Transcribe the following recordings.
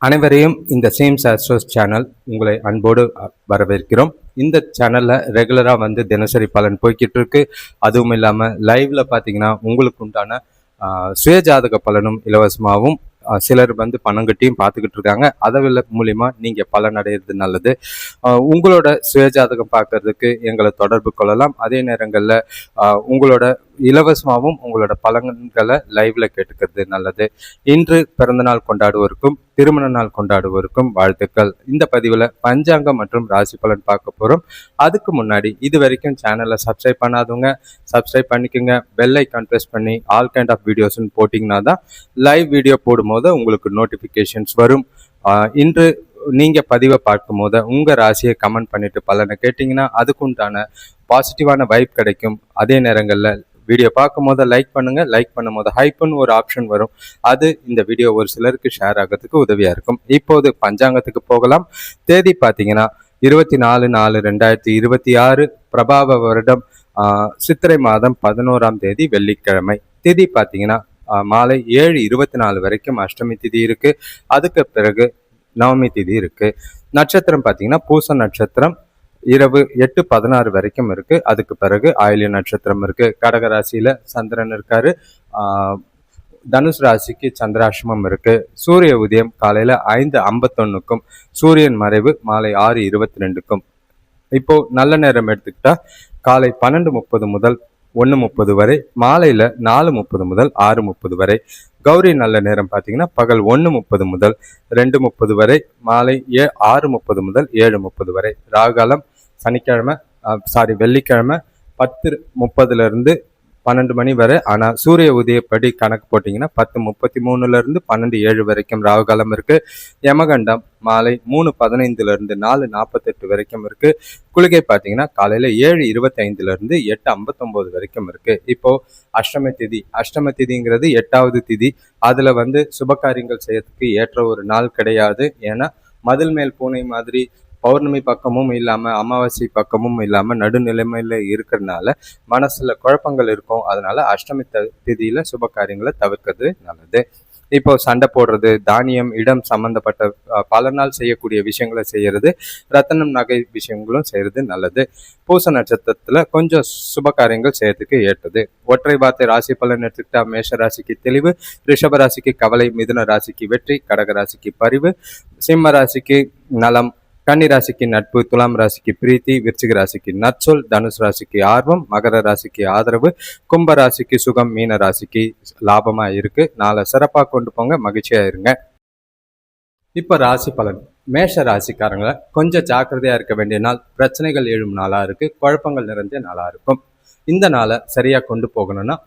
அனைவரையும் இந்த சேம்ஸ் Astro's channel உங்களை அன்போடு வரவேற்கிறோம். இந்த சேனலில் ரெகுலராக தினசரி பலன் போய்கிட்டு இருக்கு. அதுவும் இல்லாமல் லைவ்ல பார்த்தீங்கன்னா உங்களுக்கு உண்டான சுயஜாதக பலனும் இலவசமாகவும் சிலர் பணம் கட்டியும் பார்த்துக்கிட்டு இருக்காங்க. அதை மூலிமா நீங்கள் பலன் அடையிறது நல்லது. உங்களோட சுயஜாதகம் பார்க்கறதுக்கு எங்களை தொடர்பு கொள்ளலாம். அதே நேரங்களில் உங்களோட இலவசமாகவும் உங்களோட பலன்களை லைவ்ல கேட்டுக்கிறது நல்லது. இன்று பிறந்தநாள் கொண்டாடுவோருக்கும் திருமண நாள் கொண்டாடுவோருக்கும் வாழ்த்துக்கள். இந்த பதிவில் பஞ்சாங்கம் மற்றும் ராசி பலன் பார்க்க போகிறோம். அதுக்கு முன்னாடி இது வரைக்கும் சேனலை சப்ஸ்கிரைப் பண்ணாதவங்க சப்ஸ்கிரைப் பண்ணிக்கோங்க. பெல் ஐக்கான் ப்ரெஸ் பண்ணி ஆல் கைண்ட் ஆஃப் வீடியோஸ்ன்னு போட்டிங்கன்னா தான் லைவ் வீடியோ போடும்போது உங்களுக்கு நோட்டிஃபிகேஷன்ஸ் வரும். இன்று நீங்கள் பதிவை பார்க்கும் போது உங்கள் ராசியை கமெண்ட் பண்ணிட்டு பலனை கேட்டிங்கன்னா அதுக்குண்டான பாசிட்டிவான வைப் கிடைக்கும். அதே நேரங்களில் வீடியோ பார்க்கும் போது லைக் பண்ணுங்கள். லைக் பண்ணும் போது ஹைப்புன்னு ஒரு ஆப்ஷன் வரும். அது இந்த வீடியோ ஒரு சிலருக்கு ஷேர் ஆகிறதுக்கு உதவியாக இருக்கும். இப்போது பஞ்சாங்கத்துக்கு போகலாம். தேதி பார்த்தீங்கன்னா 24/4/2026 பிரபாவ வருடம் சித்திரை மாதம் 11ஆம் தேதி வெள்ளிக்கிழமை. திதி பார்த்தீங்கன்னா மாலை 7:24 வரைக்கும் அஷ்டமி திதி இருக்கு. அதுக்கு பிறகு நவமி திதி இருக்கு. நட்சத்திரம் பார்த்தீங்கன்னா பூச நட்சத்திரம் இரவு 8:16 வரைக்கும் இருக்கு. அதுக்கு பிறகு ஆயில்ய நட்சத்திரம் இருக்கு. கடகராசியில சந்திரன் இருக்காரு. தனுஷ் ராசிக்கு சந்திராசிரமம் இருக்கு. சூரிய உதயம் காலையில 5:51க்கும் சூரியன் மறைவு மாலை 6:22க்கும். இப்போ நல்ல நேரம் எடுத்துக்கிட்டா காலை 12:30 முதல் 1:30 வரை, மாலையில 4:30 முதல் 6:30 வரை. கௌரி நல்ல நேரம் பார்த்தீங்கன்னா பகல் 1:30 முதல் 2:30 வரை, மாலை 6:30 முதல் 7:30 வரை. ராகாலம் வெள்ளிக்கிழமை 10:30 12 மணி வரை. ஆனால் சூரிய உதயப்படி கணக்கு போட்டிங்கன்னா 10:33 12:07 வரைக்கும் ராகுகாலம் இருக்கு. யமகண்டம் மாலை 3:15 4:48 வரைக்கும் இருக்கு. குளிகை பார்த்தீங்கன்னா காலையில 7:25 8:59 வரைக்கும் இருக்கு. இப்போ அஷ்டம திதிங்கிறது 8வது திதி. அதுல சுபகாரியங்கள் செய்யறதுக்கு ஏற்ற ஒரு நாள் கிடையாது. ஏன்னா மதில் மேல் பூனை மாதிரி பௌர்ணமி பக்கமும் இல்லாமல் அமாவாசை பக்கமும் இல்லாமல் நடுநிலைமையில் இருக்கிறதுனால மனசில் குழப்பங்கள் இருக்கும். அதனால அஷ்டமி திதியில் சுப காரியங்களை தவிர்க்கிறது நல்லது. இப்போ சண்டை போடுறது, தானியம், இடம் சம்பந்தப்பட்ட பல நாள் செய்யக்கூடிய விஷயங்களை செய்யறது, ரத்தனம் நகை விஷயங்களும் செய்யறது நல்லது. பூச நட்சத்திரத்தில் கொஞ்சம் சுப காரியங்கள் செய்யறதுக்கு ஏற்றது. ஒற்றை வார்த்தை ராசி பலன் எடுத்துக்கிட்டா மேஷ ராசிக்கு தெளிவு, ரிஷப ராசிக்கு கவலை, மிதுன ராசிக்கு வெற்றி, கடக ராசிக்கு பரிவு, சிம்ம ராசிக்கு நலம், கன்னி ராசிக்கு நட்பு, துலாம் ராசிக்கு பிரீத்தி, விருச்சிக ராசிக்கு நற்சொல், தனுஷ் ராசிக்கு ஆர்வம், மகர ராசிக்கு ஆதரவு, கும்ப ராசிக்கு சுகம், மீன ராசிக்கு லாபமா இருக்கு. நாளை சிறப்பா கொண்டு போங்க, மகிழ்ச்சியா இருங்க. இப்ப ராசி பலன். மேஷ ராசிக்காரங்களை கொஞ்சம் ஜாக்கிரதையா இருக்க வேண்டிய நாள். பிரச்சனைகள் எழும் நாளா இருக்கு. குழப்பங்கள் நிறைஞ்ச நாளா இருக்கும். இந்த நாளை சரியா கொண்டு போகணும்னா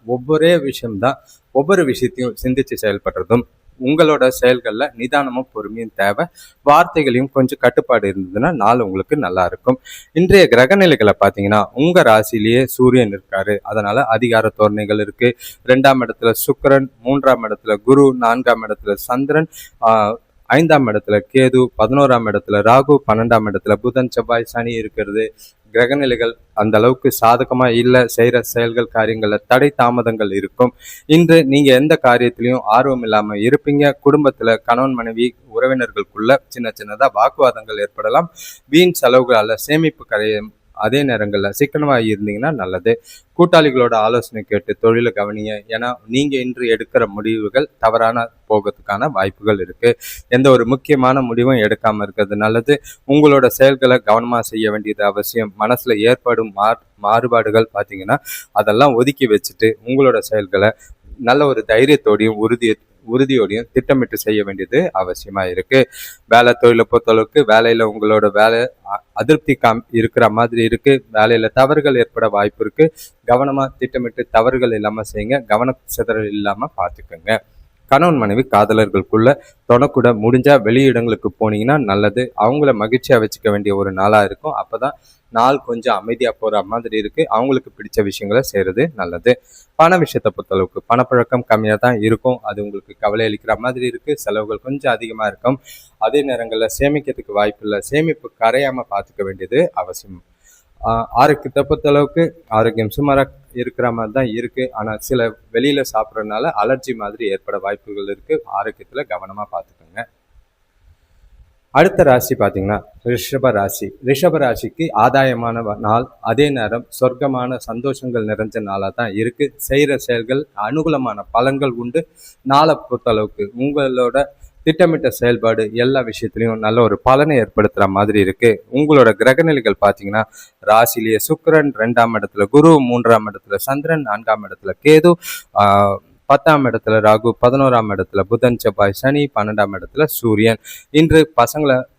ஒவ்வொரு விஷயத்தையும் சிந்திச்சு செயல்படுறதும், உங்களோட செயல்களில் நிதானமும் பொறுமையும் தேவை. வார்த்தைகளையும் கொஞ்சம் கட்டுப்பாடு இருந்ததுன்னா நாள் உங்களுக்கு நல்லா இருக்கும். இன்றைய கிரகநிலைகளை பார்த்தீங்கன்னா உங்க ராசிலேயே சூரியன் இருக்காரு. அதனால அதிகார தோரணைகள் இருக்கு. 2ஆம் இடத்துல சுக்கிரன், 3ஆம் இடத்துல குரு, 4ஆம் இடத்துல சந்திரன், 5ஆம் இடத்துல கேது, 11ஆம் இடத்துல ராகு, 12ஆம் இடத்துல புதன், செவ்வாய், சனி இருக்கிறது. கிரகநிலைகள் அந்த அளவுக்கு சாதகமா இல்லை. செய்யற செயல்கள் காரியங்கள்ல தடை தாமதங்கள் இருக்கும். இன்று நீங்க எந்த காரியத்திலையும் ஆர்வம் இல்லாம இருப்பீங்க. குடும்பத்துல கணவன் மனைவி உறவினர்களுக்குள்ள சின்னதா வாக்குவாதங்கள் ஏற்படலாம். வீண் செலவுகளால சேமிப்பு கரையும். அதே நேரங்களில் சிக்கனமாக இருந்தீங்கன்னா நல்லது. கூட்டாளிகளோட ஆலோசனை கேட்டு தொழிலை கவனிங்க. ஏன்னா நீங்க இன்று எடுக்கிற முடிவுகள் தவறான போகிறதுக்கான வாய்ப்புகள் இருக்கு. எந்த ஒரு முக்கியமான முடிவும் எடுக்காம இருக்கிறது நல்லது. உங்களோட செயல்களை கவனமா செய்ய வேண்டியது அவசியம். மனசுல ஏற்படும் மாறுபாடுகள் பார்த்தீங்கன்னா அதெல்லாம் ஒதுக்கி வச்சுட்டு உங்களோட செயல்களை நல்ல ஒரு தைரியத்தோடையும் உறுதியோடையும் திட்டமிட்டு செய்ய வேண்டியது அவசியமா இருக்கு. வேலை தொழிலை பொறுத்தளவுக்கு வேலையில உங்களோட வேலை அதிருப்தி இருக்கிற மாதிரி இருக்கு. வேலையில தவறுகள் ஏற்பட வாய்ப்பு இருக்கு. கவனமா திட்டமிட்டு தவறுகள் இல்லாம செய்யுங்க. கவன சிதறல் இல்லாம பார்த்துக்கோங்க. கணவன் மனைவி காதலர்களுக்குள்ள தொடக்கூட முடிஞ்சா வெளியிடங்களுக்கு போனீங்கன்னா நல்லது. அவங்கள மகிழ்ச்சியா வச்சுக்க வேண்டிய ஒரு நாளா இருக்கும். அப்பதான் நாள் கொஞ்சம் அமைதியா போற மாதிரி இருக்கு. அவங்களுக்கு பிடிச்ச விஷயங்களை செய்யறது நல்லது. பண விஷயத்தை பொறுத்தளவுக்கு பணப்பழக்கம் கம்மியா தான் இருக்கும். அது உங்களுக்கு கவலை அளிக்கிற மாதிரி இருக்கு. செலவுகள் கொஞ்சம் அதிகமா இருக்கும். அதே நேரங்களில் சேமிக்கிறதுக்கு வாய்ப்பு இல்லை. சேமிப்பு கரையாம பார்த்துக்க வேண்டியது அவசியம். ஆரோக்கியத்தை பொறுத்தளவுக்கு ஆரோக்கியம் சுமாராக இருக்கிற மாதிரி தான் இருக்கு. ஆனால் சில வெளியில சாப்பிட்றதுனால அலர்ஜி மாதிரி ஏற்பட வாய்ப்புகள் இருக்கு. ஆரோக்கியத்துல கவனமா பார்த்துக்கோங்க. அடுத்த ராசி பார்த்தீங்கன்னா ரிஷப ராசி. ரிஷப ராசிக்கு ஆதாயமான நாள், அதே நேரம் சொர்க்கமான சந்தோஷங்கள் நிறைஞ்ச நாளாக தான் இருக்குது. செய்கிற செயல்கள் அனுகூலமான பலன்கள் உண்டு. நாளை பொறுத்தளவுக்கு உங்களோட திட்டமிட்ட செயல்பாடு எல்லா விஷயத்துலையும் நல்ல ஒரு பலனை ஏற்படுத்துகிற மாதிரி இருக்குது. உங்களோட கிரகநிலைகள் பார்த்தீங்கன்னா ராசிலேயே சுக்கிரன், 2ஆம் இடத்துல குரு, 3ஆம் இடத்துல சந்திரன், 4ஆம் இடத்துல கேது, 10ஆம் இடத்துல ராகு, 11ஆம் இடத்துல புதன், செவ்வாய், சனி, 12ஆம் இடத்துல சூரியன். இன்று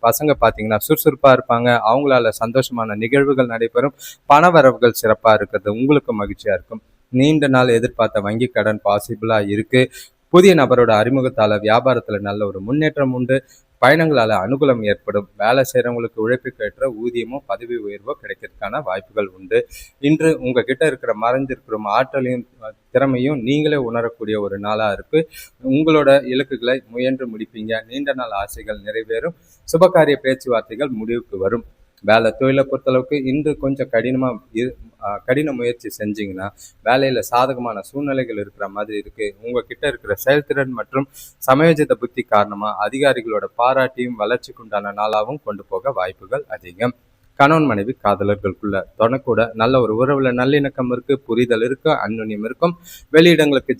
பசங்க பார்த்தீங்கன்னா சுறுசுறுப்பாக இருப்பாங்க. அவங்களால சந்தோஷமான நிகழ்வுகள் நடைபெறும். பண வரவுகள் சிறப்பாக இருக்கிறது உங்களுக்கு மகிழ்ச்சியாக இருக்கும். நீண்ட நாள் எதிர்பார்த்த வங்கி கடன் பாசிபிளாக இருக்குது. புதிய நபரோட அறிமுகத்தால் வியாபாரத்தில் நல்ல ஒரு முன்னேற்றம் உண்டு. பயணங்களால் அனுகூலம் ஏற்படும். வேலை செய்கிறவங்களுக்கு உழைப்புக்கு ஏற்ற ஊதியமோ பதவி உயர்வோ கிடைக்கிறதுக்கான வாய்ப்புகள் உண்டு. இன்று உங்ககிட்ட இருக்கிற மறைஞ்சிருக்கிற ஆற்றலையும் திறமையும் நீங்களே உணரக்கூடிய ஒரு நாளாக இருக்குது. உங்களோட இலக்குகளை முயன்று முடிப்பீங்க. நீண்ட நாள் ஆசைகள் நிறைவேறும். சுபகாரிய பேச்சுவார்த்தைகள் முடிவுக்கு வரும். வேலை தொழிலை பொறுத்தளவுக்கு இன்று கொஞ்சம் கடின முயற்சி செஞ்சீங்கன்னா வேலையில் சாதகமான சூழ்நிலைகள் இருக்கிற மாதிரி இருக்குது. உங்ககிட்ட இருக்கிற செயல்திறன் மற்றும் சமயோஜித புத்தி காரணமாக அதிகாரிகளோட பாராட்டியும் வளர்ச்சிக்குண்டான நாளாகவும் கொண்டு போக வாய்ப்புகள் அதிகம். கணவன் மனைவி காதலர்களுக்குள்ள தொடக்கூட நல்ல ஒரு உறவுல நல்லிணக்கம் இருக்கு, புரிதல் இருக்கு, அந்யுன்யம் இருக்கும். வெளியிடங்களுக்கு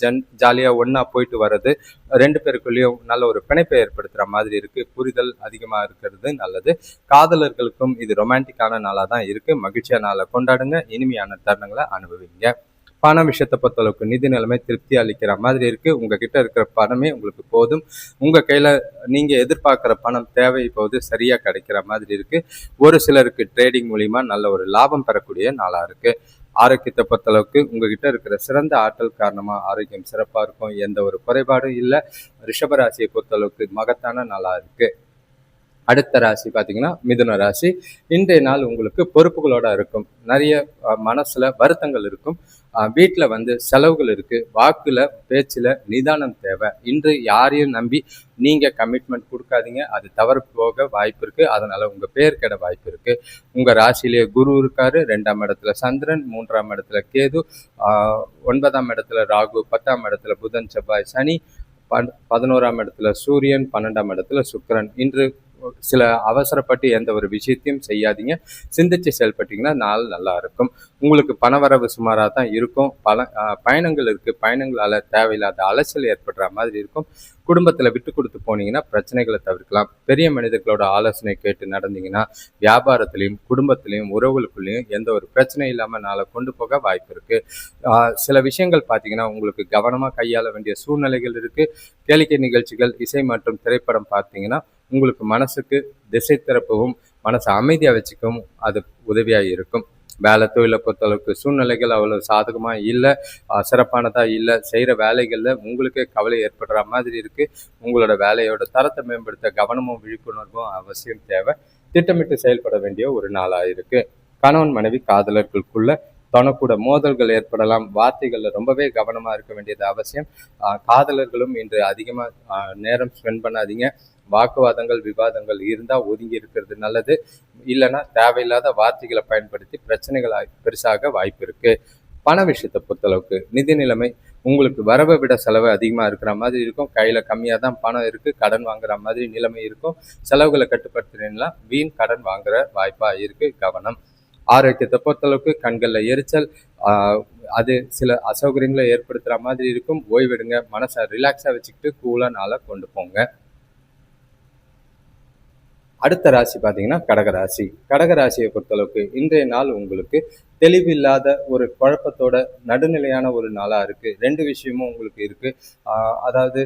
ஜாலியா ஒன்னா போயிட்டு வர்றது 2 பேருக்குள்ளேயும் நல்ல ஒரு பிணைப்பை ஏற்படுத்துற மாதிரி இருக்கு. புரிதல் அதிகமா இருக்கிறது நல்லது. காதலர்களுக்கும் இது ரொமான்டிக்கான நாளா தான் இருக்கு. மகிழ்ச்சியான நாளை கொண்டாடுங்க. இனிமையான தருணங்களை அனுபவிங்க. பண விஷயத்தை பொறுத்தளவுக்கு நிதி நிலைமை திருப்தி அளிக்கிற மாதிரி இருக்கு. உங்ககிட்ட இருக்கிற பணமே உங்களுக்கு போதும். உங்க கையில நீங்க எதிர்பார்க்கிற பணம் தேவை போது சரியா கிடைக்கிற மாதிரி இருக்கு. ஒரு சிலருக்கு ட்ரேடிங் மூலியமா நல்ல ஒரு லாபம் பெறக்கூடிய நாளா இருக்கு. ஆரோக்கியத்தை பொறுத்தளவுக்கு உங்ககிட்ட இருக்கிற சிறந்த ஆற்றல் காரணமா ஆரோக்கியம் சிறப்பா இருக்கும். எந்த ஒரு குறைபாடும் இல்லை. ரிஷபராசியை பொறுத்தளவுக்கு மகத்தான நாளா இருக்கு. அடுத்த ராசி பார்த்தீங்கன்னா மிதுன ராசி. இன்றைய நாள் உங்களுக்கு பொறுப்புகளோட இருக்கும். நிறைய மனசுல வருத்தங்கள் இருக்கும். வீட்டில் செலவுகள் இருக்கு. வாக்குல பேச்சுல நிதானம் தேவை. இன்று யாரையும் நம்பி நீங்க கமிட்மெண்ட் கொடுக்காதீங்க. அது தவறு போக வாய்ப்பு இருக்கு. அதனால உங்க பேர் கெட வாய்ப்பு இருக்கு. உங்க ராசியிலேயே குரு இருக்காரு. 2ஆம் இடத்துல சந்திரன், 3ஆம் இடத்துல கேது, 9ஆம் இடத்துல ராகு, 10ஆம் இடத்துல புதன், செவ்வாய், சனி, 11ஆம் இடத்துல சூரியன், 12ஆம் இடத்துல சுக்கிரன். இன்று சில அவசரப்பட்டு எந்த ஒரு விஷயத்தையும் செய்யாதீங்க. சிந்திச்சு செயல்பட்டீங்கன்னா நாள் நல்லா இருக்கும். உங்களுக்கு பணவரவு சுமாராக தான் இருக்கும். பயணங்கள் இருக்கு. பயணங்களால தேவையில்லாத அலைச்சல் ஏற்படுற மாதிரி இருக்கும். குடும்பத்தில் விட்டு கொடுத்து போனீங்கன்னா பிரச்சனைகளை தவிர்க்கலாம். பெரிய மனிதர்களோட ஆலோசனை கேட்டு நடந்தீங்கன்னா வியாபாரத்திலையும் குடும்பத்திலையும் உறவுகளுக்குள்ளேயும் எந்த ஒரு பிரச்சனையும் இல்லாமல் நாளை கொண்டு போக வாய்ப்பு இருக்கு. சில விஷயங்கள் பார்த்தீங்கன்னா உங்களுக்கு கவனமாக கையாள வேண்டிய சூழ்நிலைகள் இருக்கு. கேளிக்கை நிகழ்ச்சிகள், இசை மற்றும் திரைப்படம் பார்த்தீங்கன்னா உங்களுக்கு மனசுக்கு திசை திறப்பவும் மனசை அமைதியாக வச்சுக்கவும் அது உதவியாக இருக்கும். வேலை தொழிலை பொறுத்தளவுக்கு சூழ்நிலைகள் அவ்வளோ சாதகமாக இல்லை, சிறப்பானதாக இல்லை. செய்கிற வேலைகளில் உங்களுக்கே கவலை ஏற்படுற மாதிரி இருக்குது. உங்களோட வேலையோட தரத்தை மேம்படுத்த கவனமும் விழிப்புணர்வும் அவசியம் தேவை. திட்டமிட்டு செயல்பட வேண்டிய ஒரு நாளாக இருக்குது. கணவன் மனைவி காதலர்களுக்குள்ள தனக்கூட மோதல்கள் ஏற்படலாம். வார்த்தைகளில் ரொம்பவே கவனமாக இருக்க வேண்டியது அவசியம். காதலர்களும் இன்று அதிகமாக நேரம் ஸ்பெண்ட் பண்ணாதீங்க. வாக்குவாதங்கள், விவாதங்கள் இருந்தால் ஒதுங்கி இருக்கிறது நல்லது. இல்லைன்னா தேவையில்லாத வார்த்தைகளை பயன்படுத்தி பிரச்சனைகள் பெருசாக வாய்ப்பு இருக்கு. பண விஷயத்தை பொறுத்தளவுக்கு நிதி நிலைமை உங்களுக்கு வரவை விட செலவு அதிகமாக இருக்கிற மாதிரி இருக்கும். கையில் கம்மியாக தான் பணம் இருக்குது. கடன் வாங்குற மாதிரி நிலைமை இருக்கும். செலவுகளை கட்டுப்படுத்துறீங்களா வீண் கடன் வாங்குற வாய்ப்பாக இருக்குது. கவனம். ஆரோக்கியத்தை பொறுத்தளவுக்கு கண்களில் எரிச்சல், அது சில அசௌகரியங்களை ஏற்படுத்துகிற மாதிரி இருக்கும். ஓய்வெடுங்க. மனசை ரிலாக்ஸாக வச்சுக்கிட்டு கூலாக நாளாக கொண்டு போங்க. அடுத்த ராசி பார்த்தீங்கன்னா கடகராசி. கடகராசியை பொறுத்தளவுக்கு இன்றைய நாள் உங்களுக்கு தெளிவில்லாத ஒரு குழப்பத்தோட நடுநிலையான ஒரு நாளாக இருக்குது. 2 விஷயமும் உங்களுக்கு இருக்குது. அதாவது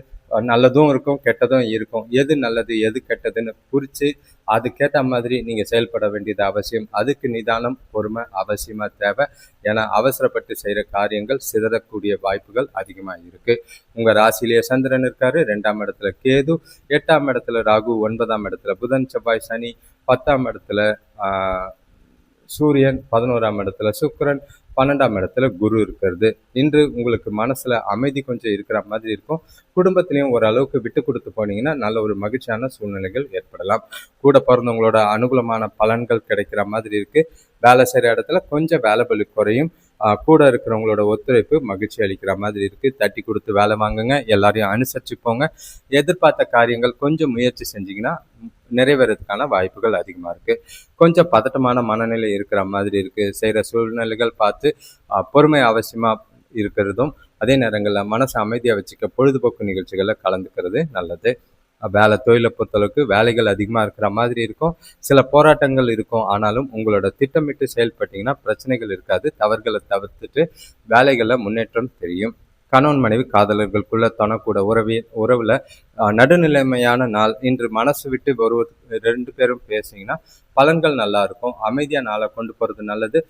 நல்லதும் இருக்கும், கெட்டதும் இருக்கும். எது நல்லது எது கெட்டதுன்னு புரித்து அதுக்கேற்ற மாதிரி நீங்கள் செயல்பட வேண்டியது அவசியம். அதுக்கு நிதானம், பொறுமை அவசியமாக தேவை. ஏன்னா அவசரப்பட்டு செய்கிற காரியங்கள் சிதறக்கூடிய வாய்ப்புகள் அதிகமாக இருக்குது. உங்கள் ராசியிலேயே சந்திரன் இருக்காரு. 2ஆம் இடத்துல கேது, 8ஆம் இடத்துல ராகு, 9ஆம் இடத்துல புதன், செவ்வாய், சனி, 10ஆம் இடத்துல சூரியன், 11ஆம் இடத்துல சுக்கிரன், 12ஆம் இடத்துல குரு இருக்கிறது. இன்று உங்களுக்கு மனசுல அமைதி கொஞ்சம் இருக்கிற மாதிரி இருக்கும். குடும்பத்திலையும் ஓரளவுக்கு விட்டு கொடுத்து போனீங்கன்னா நல்ல ஒரு மகிழ்ச்சியான சூழ்நிலைகள் ஏற்படலாம். கூட பிறந்தவங்களோட அனுகூலமான பலன்கள் கிடைக்கிற மாதிரி இருக்கு. வேலை செய்கிற இடத்துல கொஞ்சம் வேலை பளு குறையும். கூட இருக்கிறவங்களோட ஒத்துழைப்பு மகிழ்ச்சி அளிக்கிற மாதிரி இருக்கு. தட்டி கொடுத்து வேலை வாங்குங்க. எல்லாரையும் அனுசரிச்சு போங்க. எதிர்பார்த்த காரியங்கள் கொஞ்சம் முயற்சி செஞ்சீங்கன்னா நிறைவேறதுக்கான வாய்ப்புகள் அதிகமாக இருக்குது. கொஞ்சம் பதட்டமான மனநிலை இருக்கிற மாதிரி இருக்குது. செய்கிற சூழ்நிலைகள் பார்த்து பொறுமை அவசியமாக இருக்கிறதும், அதே நேரங்களில் மனசை அமைதியாக வச்சுக்க பொழுதுபோக்கு நிகழ்ச்சிகளில் கலந்துக்கிறது நல்லது. வேலை தொழிலை பொறுத்தளவுக்கு வேலைகள் அதிகமாக இருக்கிற மாதிரி இருக்கும். சில போராட்டங்கள் இருக்கும். ஆனாலும் உங்களோட திட்டமிட்டு செயல்பட்டீங்கன்னா பிரச்சனைகள் இருக்காது. தவறுகளை தவிர்த்துட்டு வேலைகளில் முன்னேற்றம் தெரியும். கணவன் மனைவி காதலர்களுக்குள்ள தனக்கூட உறவுல நடுநிலைமையான நாள். இன்று மனசு விட்டு ஒரு 2 பேரும் பேசிங்கன்னா பலன்கள் நல்லா இருக்கும். அமைதியாக நாளை கொண்டு போகிறது நல்லது.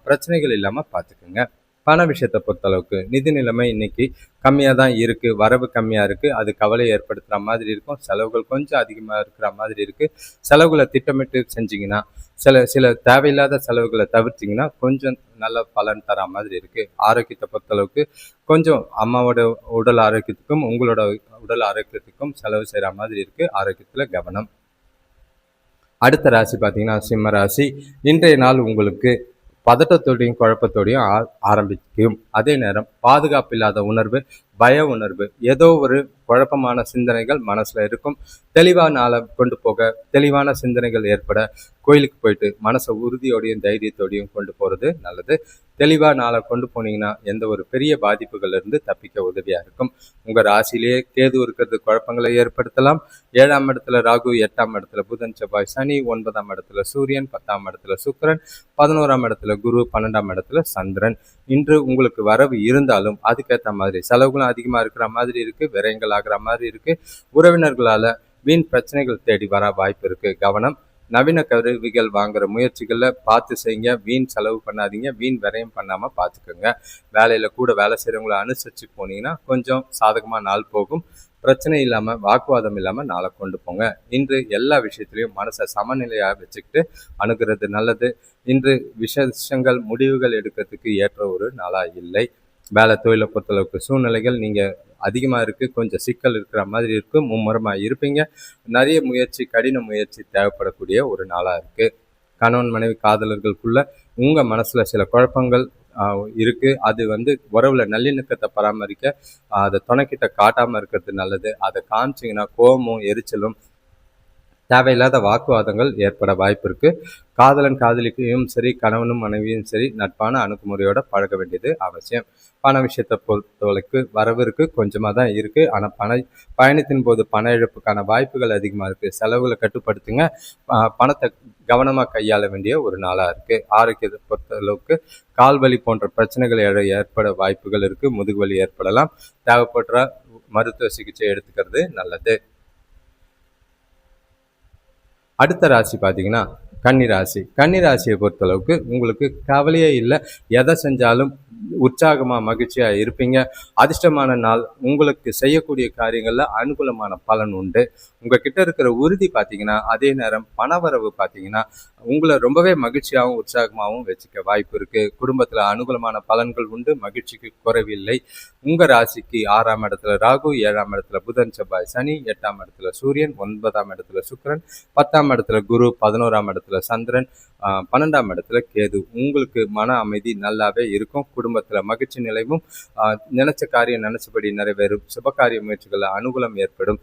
பிரச்சனைகள் இல்லாமல் பார்த்துக்குங்க. பண விஷயத்தை பொறுத்தளவுக்கு நிதி நிலைமை இன்னைக்கு கம்மியாக தான் இருக்குது. வரவு கம்மியாக இருக்குது. அது கவலை ஏற்படுத்துகிற மாதிரி இருக்கும். செலவுகள் கொஞ்சம் அதிகமாக இருக்கிற மாதிரி இருக்குது. செலவுகளை திட்டமிட்டு செஞ்சிங்கன்னா, சில தேவையில்லாத செலவுகளை தவிர்த்திங்கன்னா கொஞ்சம் நல்ல பலன் தர மாதிரி இருக்குது. ஆரோக்கியத்தை பொறுத்தளவுக்கு கொஞ்சம் அம்மாவோட உடல் ஆரோக்கியத்துக்கும் உங்களோட உடல் ஆரோக்கியத்துக்கும் செலவு செய்கிற மாதிரி இருக்குது. ஆரோக்கியத்தில் கவனம். அடுத்த ராசி பார்த்தீங்கன்னா சிம்ம ராசி. இன்றைய நாள் உங்களுக்கு பதட்டத்தோடையும் குழப்பத்தோடையும் ஆரம்பிக்கும். அதே நேரம் பாதுகாப்பு இல்லாத உணர்வு, பய உணர்வு, ஏதோ ஒரு குழப்பமான சிந்தனைகள் மனசுல இருக்கும். தெளிவான நாளை கொண்டு போக, தெளிவான சிந்தனைகள் ஏற்பட கோயிலுக்கு போயிட்டு மனசை உறுதியோடையும் தைரியத்தோடையும் கொண்டு போறது நல்லது. தெளிவாக நாளை கொண்டு போனீங்கன்னா எந்த ஒரு பெரிய பாதிப்புகள் இருந்து தப்பிக்க உதவியா இருக்கும். உங்க ராசியிலேயே கேது இருக்கிறது குழப்பங்களை ஏற்படுத்தலாம். 7ஆம் இடத்துல ராகு, 8ஆம் இடத்துல புதன், செவ்வாய், சனி, 9ஆம் இடத்துல சூரியன், 10ஆம் இடத்துல சுக்கிரன், 11ஆம் இடத்துல குரு, 12ஆம் இடத்துல சந்திரன். இன்று உங்களுக்கு வரவு இருந்தாலும் அதுக்கேற்ற மாதிரி செலவுகளும் அதிகமாக இருக்கிற மாதிரி இருக்கு. விரயங்கள் ஆகிற மாதிரி இருக்கு. உறவினர்களால வீண் பிரச்சனைகள் தேடி வர வாய்ப்பு இருக்கு. கவனம். நவீன கருவிகள் வாங்குற முயற்சிகளில் பார்த்து செய்யுங்க. வீண் செலவு பண்ணாதீங்க. வீண் விரயம் பண்ணாமல் பார்த்துக்கோங்க. வேலையில் கூட வேலை செய்கிறவங்கள அனுசரித்து போனீங்கன்னா கொஞ்சம் சாதகமாக நாள் போகும். பிரச்சனை இல்லாமல், வாக்குவாதம் இல்லாமல் நாளை கொண்டு போங்க. இன்று எல்லா விஷயத்திலையும் மனசை சமநிலையாக வச்சுக்கிட்டு அணுகிறது நல்லது. இன்று விசேஷங்கள் முடிவுகள் எடுக்கிறதுக்கு ஏற்ற ஒரு நாளாக இல்லை. வேலை தொழிலை பொறுத்தளவுக்கு சூழ்நிலைகள் நீங்கள் அதிகமாக இருக்குது. கொஞ்சம் சிக்கல் இருக்கிற மாதிரி இருக்குது. மும்முரமாக இருப்பீங்க. நிறைய முயற்சி, கடின முயற்சி தேவைப்படக்கூடிய ஒரு நாளாக இருக்குது. கணவன் மனைவி காதலர்களுக்குள்ள உங்கள் மனசில் சில குழப்பங்கள் இருக்குது. அது உறவுல நல்லிணக்கத்தை பராமரிக்க அதை துணைக்கிட்ட காட்டாமல் இருக்கிறது நல்லது. அதை காமிச்சிங்கன்னா கோபமும் எரிச்சலும் தேவையில்லாத வாக்குவாதங்கள் ஏற்பட வாய்ப்பு இருக்கு. காதலன் காதலிக்கையும் சரி, கணவனும் மனைவியும் சரி, நட்பான அணுகுமுறையோட பழக வேண்டியது அவசியம். பண விஷயத்தை பொறுத்தவரைக்கு வரவு இருக்கு, கொஞ்சமாக தான் இருக்கு. ஆனால் பயணத்தின் போது பண இழப்புக்கான வாய்ப்புகள் அதிகமாக இருக்கு. செலவுகளை கட்டுப்படுத்துங்க. பணத்தை கவனமாக கையாள வேண்டிய ஒரு நாளாக இருக்கு. ஆரோக்கியத்தை பொறுத்தளவுக்கு கால்வலி போன்ற பிரச்சனைகள் ஏற்பட வாய்ப்புகள் இருக்கு. முதுகுவலி ஏற்படலாம். தேவைப்படுற மருத்துவ சிகிச்சை எடுத்துக்கிறது நல்லது. அடுத்த ராசி பார்த்தீங்கன்னா கன்னிராசி. கன்னிராசியை பொறுத்தளவுக்கு உங்களுக்கு கவலையே இல்லை. எதை செஞ்சாலும் உற்சாகமாக மகிழ்ச்சியாக இருப்பீங்க. அதிர்ஷ்டமான நாள். உங்களுக்கு செய்யக்கூடிய காரியங்களில் அனுகூலமான பலன் உண்டு. உங்ககிட்ட இருக்கிற உறுதி பார்த்தீங்கன்னா, அதே நேரம் பணவரவு பார்த்தீங்கன்னா உங்களை ரொம்பவே மகிழ்ச்சியாகவும் உற்சாகமாகவும் வச்சுக்க வாய்ப்பு இருக்குது. குடும்பத்தில் அனுகூலமான பலன்கள் உண்டு. மகிழ்ச்சிக்கு குறைவில்லை. உங்கள் ராசிக்கு 6ஆம் இடத்துல ராகு, 7ஆம் இடத்துல புதன், செவ்வாய், சனி, 8ஆம் இடத்துல சூரியன், 9ஆம் இடத்துல சுக்கிரன், 10ஆம் இடத்துல குரு, 11ஆம் இடத்துல சந்திரன், 12ஆம் இடத்துல கேது. உங்களுக்கு மன அமைதி நல்லாவே இருக்கும். குடும்பத்தில் மகிழ்ச்சி நிலைவும், நினைச்ச காரியம் நினைச்சபடி நிறைவேறும். சுபகாரிய முயற்சிகளில் அனுகூலம் ஏற்படும்.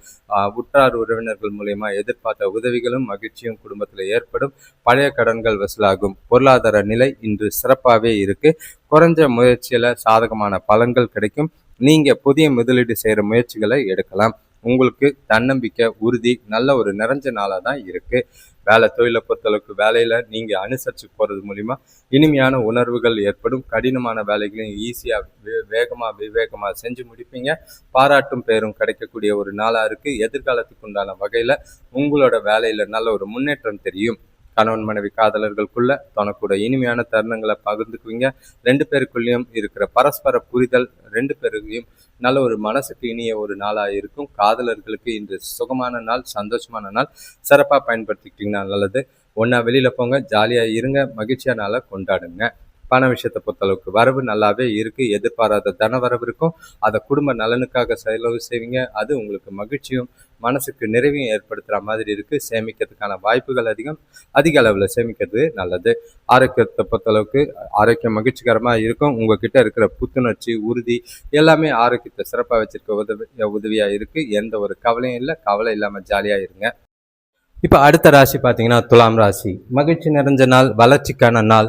உற்றார் உறவினர்கள் மூலயமா எதிர்பார்த்த உதவிகளும் மகிழ்ச்சியும் குடும்பத்தில் ஏற்படும். பழைய கடன்கள் வசூலாகும். பொருளாதார நிலை இன்று சிறப்பாகவே இருக்கு. குறைஞ்ச முயற்சியில சாதகமான பலன்கள் கிடைக்கும். நீங்க புதிய முதலீடு செய்யற முயற்சிகளை எடுக்கலாம். உங்களுக்கு தன்னம்பிக்கை, உறுதி நல்ல ஒரு நிறைஞ்ச நாளாக தான் இருக்கு. வேலை தொழிலை பொறுத்தளவுக்கு வேலையில நீங்க அனுசரித்து போறது மூலிமா இனிமையான உணர்வுகள் ஏற்படும். கடினமான வேலைகளையும் ஈஸியா விவேகமா செஞ்சு முடிப்பீங்க. பாராட்டும் பேரும் கிடைக்கக்கூடிய ஒரு நாளா இருக்கு. எதிர்காலத்துக்கு உண்டான வகையில உங்களோட வேலையில நல்ல ஒரு முன்னேற்றம் தெரியும். கணவன் மனைவி காதலர்களுக்குள்ள தனக்கூட இனிமையான தருணங்களை பகிர்ந்துக்குவீங்க. 2 பேருக்குள்ளேயும் இருக்கிற பரஸ்பர புரிதல் 2 பேருக்கையும் நல்ல ஒரு மனசுக்கு இனிய ஒரு நாளாக இருக்கும். காதலர்களுக்கு இன்று சுகமான நாள், சந்தோஷமான நாள். சிறப்பாக பயன்படுத்திக்கிட்டீங்கன்னா நல்லது. ஒன்றா வெளியில் போங்க, ஜாலியாக இருங்க, மகிழ்ச்சியான நாளை கொண்டாடுங்க. பண விஷயத்தை பொறுத்தளவுக்கு வரவு நல்லாவே இருக்குது. எதிர்பாராத தன வரவு இருக்கும். அதை குடும்ப நலனுக்காக செலவு செய்வீங்க. அது உங்களுக்கு மகிழ்ச்சியும் மனசுக்கு நிறைவையும் ஏற்படுத்துகிற மாதிரி இருக்குது. சேமிக்கிறதுக்கான வாய்ப்புகள் அதிக அளவில் சேமிக்கிறது நல்லது. ஆரோக்கியத்தை பொறுத்தளவுக்கு ஆரோக்கியம் மகிழ்ச்சிகரமாக இருக்கும். உங்ககிட்ட இருக்கிற புத்துணர்ச்சி, உறுதி எல்லாமே ஆரோக்கியத்தை சிறப்பாக வச்சிருக்க உதவியாக இருக்குது. எந்த ஒரு கவலையும் இல்லை. கவலை இல்லாமல் ஜாலியாக இருங்க. இப்போ அடுத்த ராசி பார்த்தீங்கன்னா துலாம் ராசி. மகிழ்ச்சி நிறைஞ்ச நாள், வளர்ச்சிக்கான நாள்.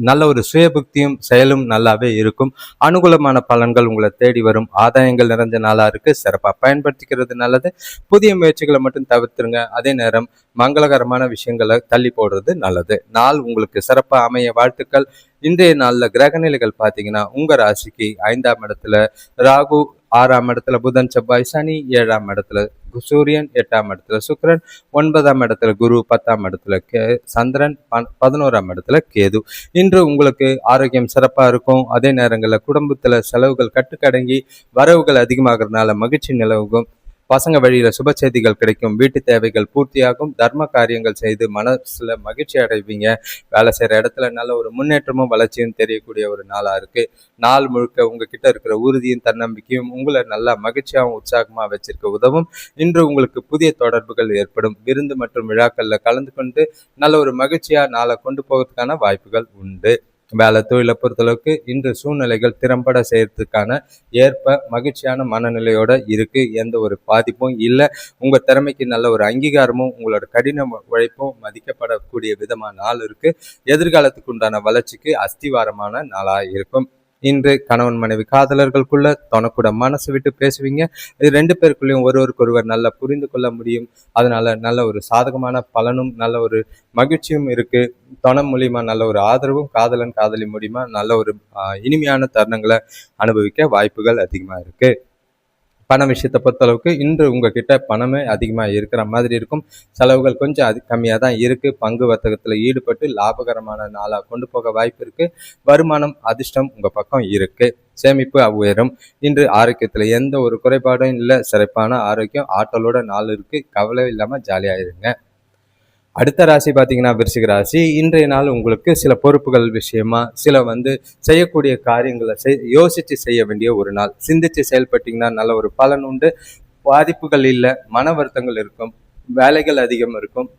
நல்ல ஒரு சுயபுக்தியும் செயலும் நல்லாவே இருக்கும். அனுகூலமான பலன்கள் உங்களை தேடி வரும். ஆதாயங்கள் நிறைஞ்ச நாளா இருக்கு. சிறப்பாக பயன்படுத்திக்கிறது நல்லது. புதிய முயற்சிகளை மட்டும் தவிர்த்துருங்க. அதே நேரம் மங்களகரமான விஷயங்களை தள்ளி போடுறது நல்லது. நாள் உங்களுக்கு சிறப்பாக அமைய வாழ்த்துக்கள். இன்றைய நாளில் கிரகநிலைகள் பார்த்தீங்கன்னா உங்க ராசிக்கு 5ஆம் இடத்துல ராகு, 6ஆம் இடத்துல புதன் செவ்வாய் சனி, 7ஆம் இடத்துல சூரியன், 8ஆம் இடத்துல சுக்கிரன், 9ஆம் இடத்துல குரு, 10ஆம் இடத்துல சந்திரன், 11ஆம் இடத்துல கேது. இன்று உங்களுக்கு ஆரோக்கியம் சிறப்பா இருக்கும். அதே நேரங்களில் குடும்பத்துல செலவுகள் கட்டுக்கடங்கி வரவுகள் அதிகமாகறதுனால மகிழ்ச்சி நிலவுகும். பசங்க வழியில சுப செய்திகள் கிடைக்கும். வீட்டு தேவைகள் பூர்த்தியாகும். தர்ம காரியங்கள் செய்து மனசுல மகிழ்ச்சி அடைவீங்க. வேலை செய்யற இடத்துல நல்ல ஒரு முன்னேற்றமும் வளர்ச்சியும் தெரியக்கூடிய ஒரு நாளா இருக்கு. நாள் முழுக்க உங்ககிட்ட இருக்கிற உறுதியும் தன்னம்பிக்கையும் உங்களை நல்லா மகிழ்ச்சியாகவும் உற்சாகமா வச்சிருக்க உதவும். இன்று உங்களுக்கு புதிய தொடர்புகள் ஏற்படும். விருந்து மற்றும் விழாக்கள்ல கலந்து கொண்டு நல்ல ஒரு மகிழ்ச்சியா நாளை கொண்டு போவதற்கான வாய்ப்புகள் உண்டு. வேலை தொழிலை பொறுத்தளவுக்கு இன்று சூழ்நிலைகள் திறம்பட செய்யறதுக்கான ஏற்ப மகிழ்ச்சியான மனநிலையோட இருக்கு. எந்த ஒரு பாதிப்பும் இல்லை. உங்க திறமைக்கு நல்ல ஒரு அங்கீகாரமும் உங்களோட கடின உழைப்பும் மதிக்கப்படக்கூடிய விதமான நாள் இருக்கு. எதிர்காலத்துக்கு உண்டான வளர்ச்சிக்கு அஸ்திவாரமான நாளா இருக்கும். இன்று கணவன் மனைவி காதலர்களுக்குள்ள தனக்கூட மனசு விட்டு பேசுவீங்க. இது 2 பேருக்குள்ளேயும் ஒருவருக்கொருவர் நல்லா புரிந்து கொள்ள முடியும். அதனால நல்ல ஒரு சாதகமான பலனும் நல்ல ஒரு மகிழ்ச்சியும் இருக்கு. தொணம் மூலியமா நல்ல ஒரு ஆதரவும், காதலன் காதலி மூலியமா நல்ல ஒரு இனிமையான தருணங்களை அனுபவிக்க வாய்ப்புகள் அதிகமா இருக்கு. பண விஷயத்தை பொறுத்தளவுக்கு இன்று உங்ககிட்ட பணமே அதிகமாக இருக்கிற மாதிரி இருக்கும். செலவுகள் கொஞ்சம் கம்மியாக தான் இருக்குது. பங்கு வர்த்தகத்தில் ஈடுபட்டு லாபகரமான நாளாக கொண்டு போக வாய்ப்பு இருக்குது. வருமானம் அதிர்ஷ்டம் உங்கள் பக்கம் இருக்குது. சேமிப்பு உயரும். இன்று ஆரோக்கியத்தில் எந்த ஒரு குறைபாடும் இல்லை. சிறப்பான ஆரோக்கியம், ஆற்றலோட நாள் இருக்குது. கவலை இல்லாமல் ஜாலியாக இருங்க. அடுத்த ராசி பார்த்தீங்கன்னா விருச்சிக ராசி. இன்றைய நாள் உங்களுக்கு சில பொறுப்புகள் விஷயமா சில செய்யக்கூடிய காரியங்களை யோசித்து செய்ய வேண்டிய ஒரு நாள். சிந்திச்சு செயல்பட்டீங்கன்னா நல்ல ஒரு பலன் உண்டு. பாதிப்புகள் இல்லை. மன வருத்தங்கள் இருக்கும். வேலைகள் அதிகம் இருக்கும்.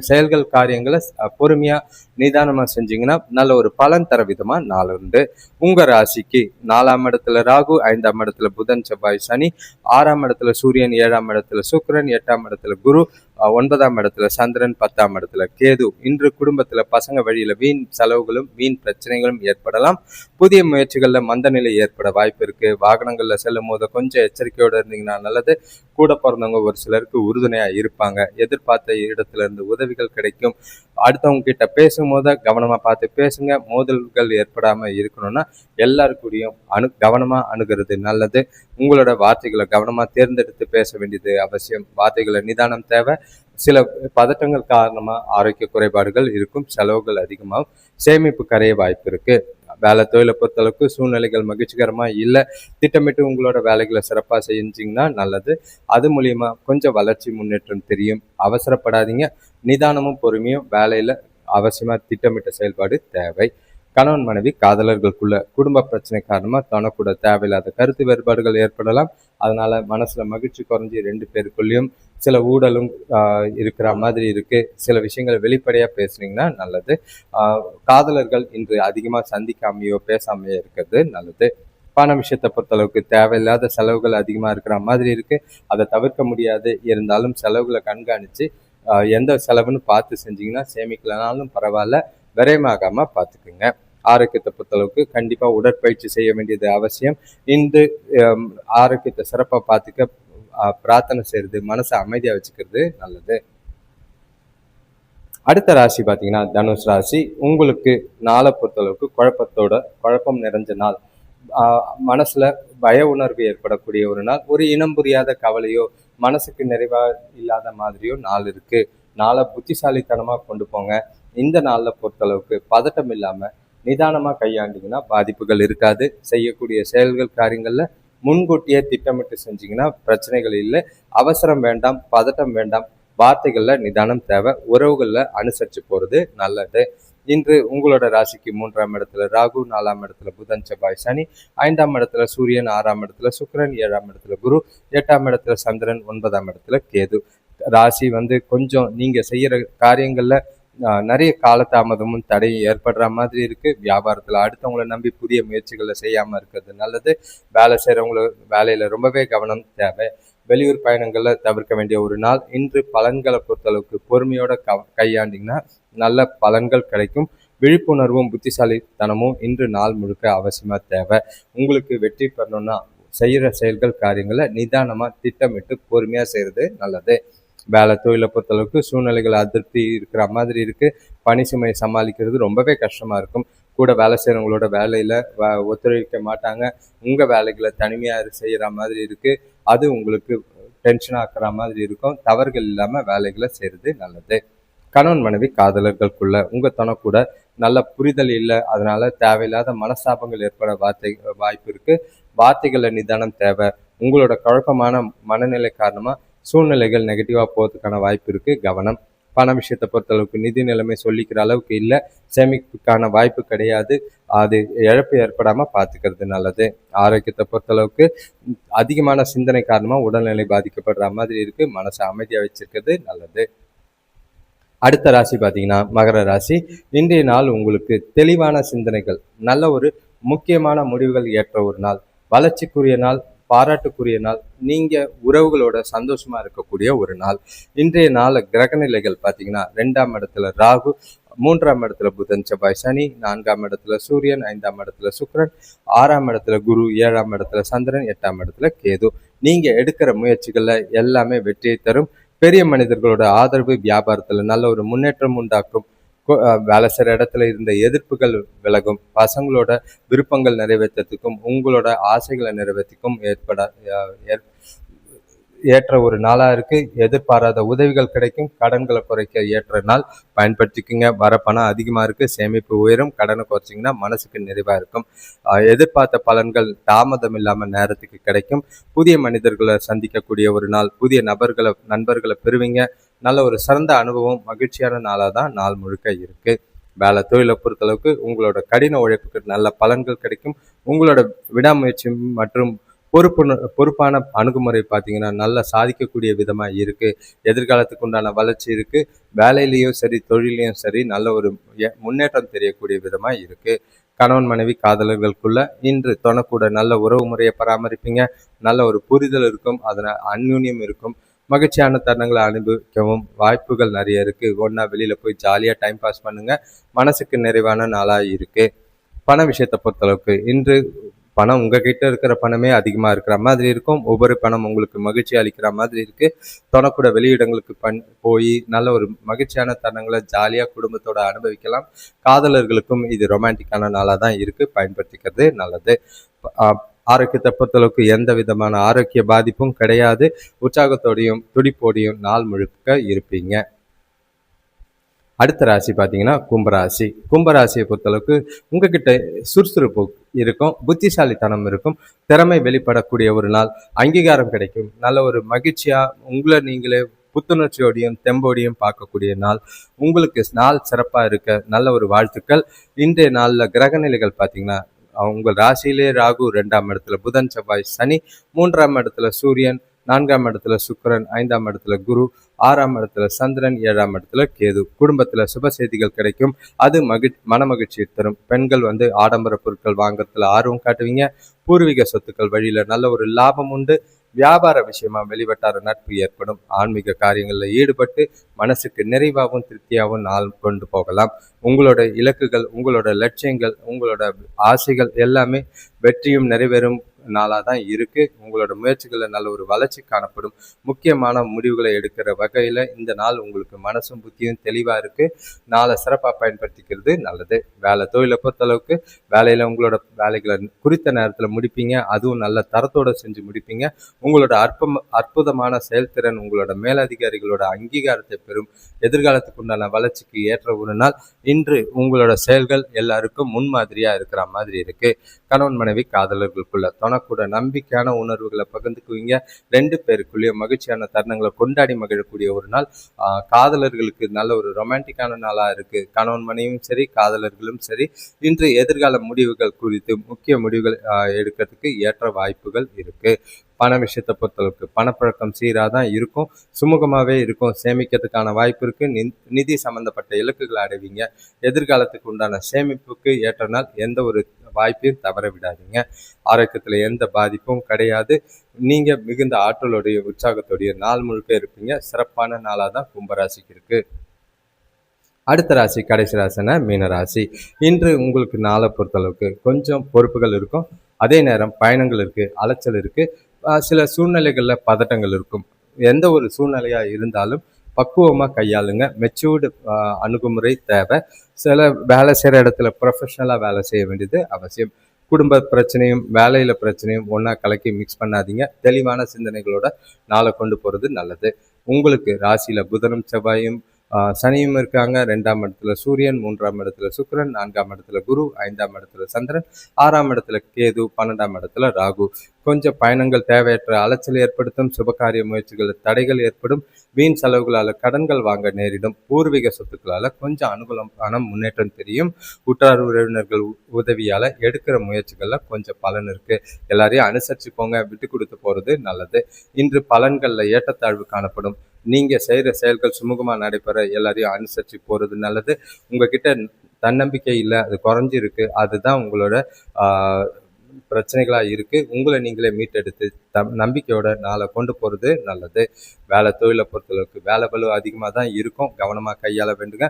செயல்கள் காரியங்களை பொறுமையா நிதானமா செஞ்சீங்கன்னா நல்ல ஒரு பலன் தர விதமா நாள் உண்டு. உங்க ராசிக்கு 4ஆம் இடத்துல ராகு, 5ஆம் இடத்துல புதன் செவ்வாய் சனி, 6ஆம் இடத்துல சூரியன், 7ஆம் இடத்துல சுக்கிரன், 8ஆம் இடத்துல குரு, 9ஆம் இடத்துல சந்திரன், 10ஆம் இடத்துல கேது. இன்று குடும்பத்துல பசங்க வழியில வீண் செலவுகளும் வீண் பிரச்சனைகளும் ஏற்படலாம். புதிய முயற்சிகள்ல மந்த நிலை ஏற்பட வாய்ப்பு இருக்கு. வாகனங்கள்ல செல்லும் போது கொஞ்சம் எச்சரிக்கையோட இருந்தீங்கன்னா நல்லது. கூட பிறந்தவங்க ஒரு சிலருக்கு உறுதுணையா இருப்பாங்க. எதிர்பார்த்த இடத்துல இருந்து உதவிகள் கிடைக்கும். அடுத்தவங்க கிட்ட பேசும்போது கவனமா பார்த்து பேசுங்க. மோதல்கள் ஏற்படாம இருக்கணும்னா எல்லாருக்கூடையும் கவனமா அணுகிறது நல்லது. உங்களோட வார்த்தைகளை கவனமா தேர்ந்தெடுத்து பேச வேண்டியது அவசியம். வார்த்தைகளை நிதானம் தேவை. சில பதட்டங்கள் காரணமா ஆரோக்கிய குறைபாடுகள் இருக்கும். செலவுகள் அதிகமாகும். சேமிப்பு கரைய வாய்ப்பு இருக்கு. வேலை தொழிலை பொறுத்தளவுக்கு சூழ்நிலைகள் மகிழ்ச்சிகரமா இல்லை. திட்டமிட்டு உங்களோட வேலைகளை சிறப்பாக செஞ்சீங்கன்னா நல்லது. அது மூலியமா கொஞ்சம் வளர்ச்சி முன்னேற்றம் தெரியும். அவசரப்படாதீங்க. நிதானமும் பொறுமையும் வேலையில அவசியமா திட்டமிட்ட செயல்பாடு தேவை. கணவன் மனைவி காதலர்களுக்குள்ள குடும்ப பிரச்சனை காரணமா தனக்கூட தேவையில்லாத கருத்து வேறுபாடுகள் ஏற்படலாம். அதனால மனசுல மகிழ்ச்சி குறைஞ்சி 2 பேருக்குள்ளேயும் சில ஊடலும் இருக்கிற மாதிரி இருக்கு. சில விஷயங்களை வெளிப்படையா பேசுனீங்கன்னா நல்லது. காதலர்கள் இன்று அதிகமா சந்திக்காமையோ பேசாமையோ இருக்கிறது நல்லது. பண விஷயத்தை பொறுத்தளவுக்கு தேவையில்லாத செலவுகள் அதிகமா இருக்கிற மாதிரி இருக்கு. அதை தவிர்க்க முடியாது. இருந்தாலும் செலவுகளை கண்காணிச்சு எந்த செலவுன்னு பார்த்து செஞ்சீங்கன்னா சேமிக்கலனாலும் பரவாயில்ல, விரயமாகாம பார்த்துக்குங்க. ஆரோக்கியத்தை பொறுத்தளவுக்கு கண்டிப்பாக உடற்பயிற்சி செய்ய வேண்டியது அவசியம். இன்று ஆரோக்கியத்தை சிறப்பாக பார்த்துக்க பிரார்த்தனை செய்யறது, மனசை அமைதியாக வச்சுக்கிறது நல்லது. அடுத்த ராசி பார்த்தீங்கன்னா தனுஷ் ராசி. உங்களுக்கு நாளை பொறுத்தளவுக்கு குழப்பம் நிறைஞ்ச நாள். மனசுல பய உணர்வு ஏற்படக்கூடிய ஒரு நாள். ஒரு இனம் புரியாத கவலையோ மனசுக்கு நிறைவா இல்லாத மாதிரியோ நாள் இருக்கு. நாளை புத்திசாலித்தனமா கொண்டு போங்க. இந்த நாள்ல பொறுத்தளவுக்கு பதட்டம் இல்லாம நிதானமா கையாண்டிங்கன்னா பாதிப்புகள் இருக்காது. செய்யக்கூடிய செயல்கள் காரியங்கள்ல முன்கூட்டியே திட்டமிட்டு செஞ்சீங்கன்னா பிரச்சனைகள் இல்லை. அவசரம் வேண்டாம், பதட்டம் வேண்டாம். வார்த்தைகள்ல நிதானம் தேவை. உறவுகள்ல அனுசரிச்சு போறது நல்லது. இன்று உங்களோட ராசிக்கு 3ஆம் இடத்துல ராகு, 4ஆம் இடத்துல புதன் செவ்வாய் சனி, 5ஆம் இடத்துல சூரியன், 6ஆம் இடத்துல சுக்கிரன், 7ஆம் இடத்துல குரு, 8ஆம் இடத்துல சந்திரன், 9ஆம் இடத்துல கேது. ராசி கொஞ்சம் நீங்க செய்யற காரியங்கள்ல நிறைய காலதாமதமும் தடையும் ஏற்படுற மாதிரி இருக்கு. வியாபாரத்துல அடுத்தவங்களை நம்பி புதிய முயற்சிகளை செய்யாம இருக்கிறது நல்லது. வேலை செய்யறவங்கள வேலையில ரொம்பவே கவனம் தேவை. வெளியூர் பயணங்களை தவிர்க்க வேண்டிய ஒரு நாள். இன்று பலன்களை பொறுத்தளவுக்கு பொறுமையோட கையாண்டிங்கன்னா நல்ல பலன்கள் கிடைக்கும். விழிப்புணர்வும் புத்திசாலித்தனமும் இன்று நாள் முழுக்க அவசியமாக தேவை. உங்களுக்கு வெற்றி பெறணும்னா செய்கிற செயல்கள் காரியங்களை நிதானமாக திட்டமிட்டு பொறுமையாக செய்கிறது நல்லது. வேலை தொழிலை பொறுத்தளவுக்கு சூழ்நிலைகள் அதிருப்தி இருக்கிற மாதிரி இருக்குது. பணி சுமையை சமாளிக்கிறது ரொம்பவே கஷ்டமாக இருக்கும். கூட வேலை செய்கிறவங்களோட வேலையில் ஒத்துழைக்க மாட்டாங்க. உங்கள் வேலைகளை தனிமையாக செய்கிற மாதிரி இருக்குது. அது உங்களுக்கு டென்ஷன் ஆக்குற மாதிரி இருக்கும். தவறுகள் இல்லாமல் வேலைகளை செய்கிறது நல்லது. கணவன் மனைவி காதலர்களுக்குள்ள உங்கள் துணை கூட நல்ல புரிதல் இல்லை, அதனால தேவையில்லாத மனஸ்தாபங்கள் ஏற்பட வாய்ப்பு இருக்குது. வார்த்தைகளை நிதானம் தேவை. உங்களோட குழப்பமான மனநிலை காரணமாக சூழ்நிலைகள் நெகட்டிவாக போகிறதுக்கான வாய்ப்பு இருக்குது. கவனம். பண விஷயத்தை பொறுத்தளவுக்கு நிதி நிலைமை சொல்லிக்கிற அளவுக்கு இல்லை. சேமிப்புக்கான வாய்ப்பு கிடையாது. அது இழப்பு ஏற்படாமல் பார்த்துக்கிறது நல்லது. ஆரோக்கியத்தை பொறுத்தளவுக்கு அதிகமான சிந்தனை காரணமாக உடல்நிலை பாதிக்கப்படுற மாதிரி இருக்குது. மனசை அமைதியாக வச்சிருக்கிறது நல்லது. அடுத்த ராசி பார்த்தீங்கன்னா மகர ராசி. இன்றைய நாள் உங்களுக்கு தெளிவான சிந்தனைகள், நல்ல ஒரு முக்கியமான முடிவுகள் ஏற்ற ஒரு நாள், வளர்ச்சிக்குரிய நாள், பாராட்டுக்குரிய நாள், நீங்கள் உறவுகளோட சந்தோஷமாக இருக்கக்கூடிய ஒரு நாள். இன்றைய நாள் கிரகநிலைகள் பார்த்தீங்கன்னா 2ஆம் இடத்துல ராகு, 3ஆம் இடத்துல புதன் செவ்வாய் சனி, 4ஆம் இடத்துல சூரியன், 5ஆம் இடத்துல சுக்கிரன், 6ஆம் இடத்துல குரு, 7ஆம் இடத்துல சந்திரன், 8ஆம் இடத்துல கேது. நீங்கள் எடுக்கிற முயற்சிகளில் எல்லாமே வெற்றியை தரும். பெரிய மனிதர்களோட ஆதரவு வியாபாரத்தில் நல்ல ஒரு முன்னேற்றம் உண்டாக்கும். வேலை செய்கிற இடத்துல இருந்த எதிர்ப்புகள் விலகும். பசங்களோட விருப்பங்கள் நிறைவேற்றத்துக்கும் உங்களோட ஆசைகளை நிறைவேற்றிக்கும் ஏற்ற ஒரு நாளாக இருக்குது. எதிர்பாராத உதவிகள் கிடைக்கும். கடன்களை குறைக்க ஏற்ற நாள், பயன்படுத்திக்கிங்க. வர பணம் அதிகமாக இருக்குது, சேமிப்பு உயரும். கடனை குறைச்சிங்கன்னா மனசுக்கு நிறைவாக இருக்கும். எதிர்பார்த்த பலன்கள் தாமதம் இல்லாமல் நேரத்துக்கு கிடைக்கும். புதிய மனிதர்களை சந்திக்கக்கூடிய ஒரு நாள், புதிய நண்பர்களை பெறுவீங்க. நல்ல ஒரு சிறந்த அனுபவம், மகிழ்ச்சியான நாளாக தான் நாள் முழுக்க இருக்குது. வேலை தொழிலை பொறுத்தளவுக்கு உங்களோட கடின உழைப்புக்கு நல்ல பலன்கள் கிடைக்கும். உங்களோட விடாமுயற்சி மற்றும் பொறுப்பான அணுகுமுறை பார்த்தீங்கன்னா நல்லா சாதிக்கக்கூடிய விதமாக இருக்குது. எதிர்காலத்துக்கு உண்டான வளர்ச்சி இருக்குது. வேலையிலையும் சரி தொழிலையும் சரி நல்ல ஒரு முன்னேற்றம் தெரியக்கூடிய விதமாக இருக்குது. கணவன் மனைவி காதலர்களுக்குள்ள இன்று தொணக்கூட நல்ல உறவு முறையை பராமரிப்பீங்க. நல்ல ஒரு புரிதல் இருக்கும், அதனால் அந்யூன்யம் இருக்கும். மகிழ்ச்சியான தருணங்களை அனுபவிக்கவும் வாய்ப்புகள் நிறைய இருக்குது. ஒன்றா வெளியில் போய் ஜாலியாக டைம் பாஸ் பண்ணுங்கள். மனசுக்கு நிறைவான நாளாக இருக்குது. பண விஷயத்தை பொறுத்தளவுக்கு இன்று பணம் உங்ககிட்ட இருக்கிற பணமே அதிகமாக இருக்கிற மாதிரி இருக்கும். ஒவ்வொரு பணம் உங்களுக்கு மகிழ்ச்சி அளிக்கிற மாதிரி இருக்குது. தொடக்கூட வெளியிடங்களுக்கு போய் நல்ல ஒரு மகிழ்ச்சியான தருணங்களை ஜாலியாக குடும்பத்தோடு அனுபவிக்கலாம். காதலர்களுக்கும் இது ரொமான்டிக்கான நாளாக தான் இருக்குது, பயன்படுத்திக்கிறது நல்லது. ஆரோக்கியத்தை பொறுத்தளவுக்கு எந்த விதமான ஆரோக்கிய பாதிப்பும் கிடையாது. உற்சாகத்தோடையும் துடிப்போடையும் நாள் முழுக்க இருப்பீங்க. அடுத்த ராசி பார்த்தீங்கன்னா கும்பராசி. கும்பராசியை பொறுத்தளவுக்கு உங்ககிட்ட சுறுசுறுப்பு இருக்கும், புத்திசாலித்தனம் இருக்கும், திறமை வெளிப்படக்கூடிய ஒரு நாள், அங்கீகாரம் கிடைக்கும். நல்ல ஒரு மகிழ்ச்சியாக உங்களை நீங்களே புத்துணர்ச்சியோடையும் தெம்போடையும் பார்க்கக்கூடிய நாள். உங்களுக்கு நாள் சிறப்பாக இருக்க நல்ல ஒரு வாழ்த்துக்கள். இன்றைய நாளில் கிரகநிலைகள் பார்த்தீங்கன்னா உங்கள் ராசியிலே ராகு, 2ஆம் இடத்துல புதன் செவ்வாய் சனி, 3ஆம் இடத்துல சூரியன், 4ஆம் இடத்துல சுக்கிரன், 5ஆம் இடத்துல குரு, 6ஆம் இடத்துல சந்திரன், 7ஆம் இடத்துல கேது. குடும்பத்துல சுப செய்திகள் கிடைக்கும். அது மன மகிழ்ச்சி தரும். பெண்கள் ஆடம்பர பொருட்கள் வாங்கறதுல ஆர்வம் காட்டுவீங்க. பூர்வீக சொத்துக்கள் வழியில நல்ல ஒரு லாபம் உண்டு. வியாபார விஷயமா வெளிவட்டார நட்பு ஏற்படும். ஆன்மீக காரியங்களில் ஈடுபட்டு மனசுக்கு நிறைவாகவும் திருப்தியாகவும் நாள் கொண்டு போகலாம். உங்களோட இலக்குகள், உங்களோட லட்சியங்கள், உங்களோட ஆசைகள் எல்லாமே வெற்றியும் நிறைவேறும் நாளாக தான் இருக்குது. உங்களோட முயற்சிகளில் நல்ல ஒரு வளர்ச்சி காணப்படும். முக்கியமான முடிவுகளை எடுக்கிற வகையில் இந்த நாள் உங்களுக்கு மனசும் புத்தியும் தெளிவாக இருக்குது. நாளை சிறப்பாக பயன்படுத்திக்கிறது நல்லது. வேலை தொழிலை பொறுத்தளவுக்கு வேலையில் உங்களோட வேலைகளை குறித்த நேரத்தில் முடிப்பீங்க. அதுவும் நல்ல தரத்தோடு செஞ்சு முடிப்பீங்க. உங்களோட அற்புதமான செயல்திறன் உங்களோட மேலதிகாரிகளோட அங்கீகாரத்தை பெறும். எதிர்காலத்துக்கு உண்டான வளர்ச்சிக்கு ஏற்ற ஒரு நாள். இன்று உங்களோட செயல்கள் எல்லாருக்கும் முன்மாதிரியாக இருக்கிற மாதிரி இருக்குது. கணவன் மனைவி காதலர்களுக்குள்ள கூட நம்பிக்கையான உணர்வுகளை பகிர்ந்துக்குவீங்க. 2 பேருக்குள்ளேயும் மகிழ்ச்சியான தருணங்களை கொண்டாடி மகிழக்கூடிய ஒரு நாள். காதலர்களுக்கு நல்ல ஒரு ரொமான்டிக்கான நாளாக இருக்கு. கணவன் மனைவியும் சரி காதலர்களும் சரி இன்று எதிர்கால முடிவுகள் குறித்து முக்கிய முடிவுகள் எடுக்கிறதுக்கு ஏற்ற வாய்ப்புகள் இருக்கு. பண விஷயத்தை பொறுத்தளவுக்கு பணப்பழக்கம் சீராக தான் இருக்கும், சுமூகமாகவே இருக்கும், சேமிக்கிறதுக்கான வாய்ப்பு இருக்குது. நிதி சம்மந்தப்பட்ட இலக்குகளை அடைவீங்க. எதிர்காலத்துக்கு உண்டான சேமிப்புக்கு ஏற்ற நாள், எந்த ஒரு வாய்ப்பையும் தவற விடாதீங்க. ஆரோக்கியத்தில் எந்த பாதிப்பும் கிடையாது. நீங்கள் மிகுந்த ஆற்றலோடைய உற்சாகத்தோடைய நாள் முழுக்க இருப்பீங்க. சிறப்பான நாளாக தான் கும்பராசிக்கு இருக்குது. அடுத்த ராசி கடைசி ராசினா மீனராசி. இன்று உங்களுக்கு நாளை பொறுத்தளவுக்கு கொஞ்சம் பொறுப்புகள் இருக்கும், அதே நேரம் பயணங்கள் இருக்குது, அலைச்சல் இருக்குது, சில சூழ்நிலைகளில் பதட்டங்கள் இருக்கும். எந்த ஒரு சூழ்நிலையாக இருந்தாலும் பக்குவமாக கையாளுங்க. மெச்சூர்டு அணுகுமுறை தேவை. சில வேலை செய்கிற இடத்துல ப்ரொஃபஷ்னலாக வேலை செய்ய வேண்டியது அவசியம். குடும்ப பிரச்சனையும் வேலையில் பிரச்சனையும் ஒன்றா கலக்கி மிக்ஸ் பண்ணாதீங்க. தெளிவான சிந்தனைகளோட நாளை கொண்டு போகிறது நல்லது. உங்களுக்கு ராசியில் புதனும் செவ்வாயும் சனியும் இருக்காங்க. 2ஆம் இடத்துல சூரியன், 3ஆம் இடத்துல சுக்கிரன், 4ஆம் இடத்துல குரு, 5ஆம் இடத்துல சந்திரன், 6ஆம் இடத்துல கேது, 12ஆம் இடத்துல ராகு. கொஞ்சம் பயணங்கள் தேவையற்ற அலைச்சல் ஏற்படுத்தும். சுபகாரிய முயற்சிகளில் தடைகள் ஏற்படும். வீண் செலவுகளால் கடன்கள் வாங்க நேரிடும். பூர்வீக சொத்துக்களால் கொஞ்சம் அனுகூலமான முன்னேற்றம் தெரியும். உற்றார் உறவினர்கள் உதவியால் எடுக்கிற முயற்சிகளில் கொஞ்சம் பலன் இருக்குது. எல்லாரையும் அனுசரித்து போங்க, விட்டு கொடுத்து போகிறது நல்லது. இன்று பலன்களில் ஏற்றத்தாழ்வு காணப்படும். நீங்கள் செய்கிற செயல்கள் சுமூகமாக நடைபெற எல்லாரையும் அனுசரித்து போகிறது நல்லது. உங்ககிட்ட தன்னம்பிக்கை இல்லை, அது குறைஞ்சிருக்கு, அதுதான் உங்களோட பிரச்சனைகளாக இருக்குது. உங்களை நீங்களே மீட்டெடுத்து நம்பிக்கையோட நாளை கொண்டு போகிறது நல்லது. வேலை தொழிலை பொறுத்தளவுக்கு வேலை பளு அதிகமாக தான் இருக்கும், கவனமாக கையாள வேண்டுங்க.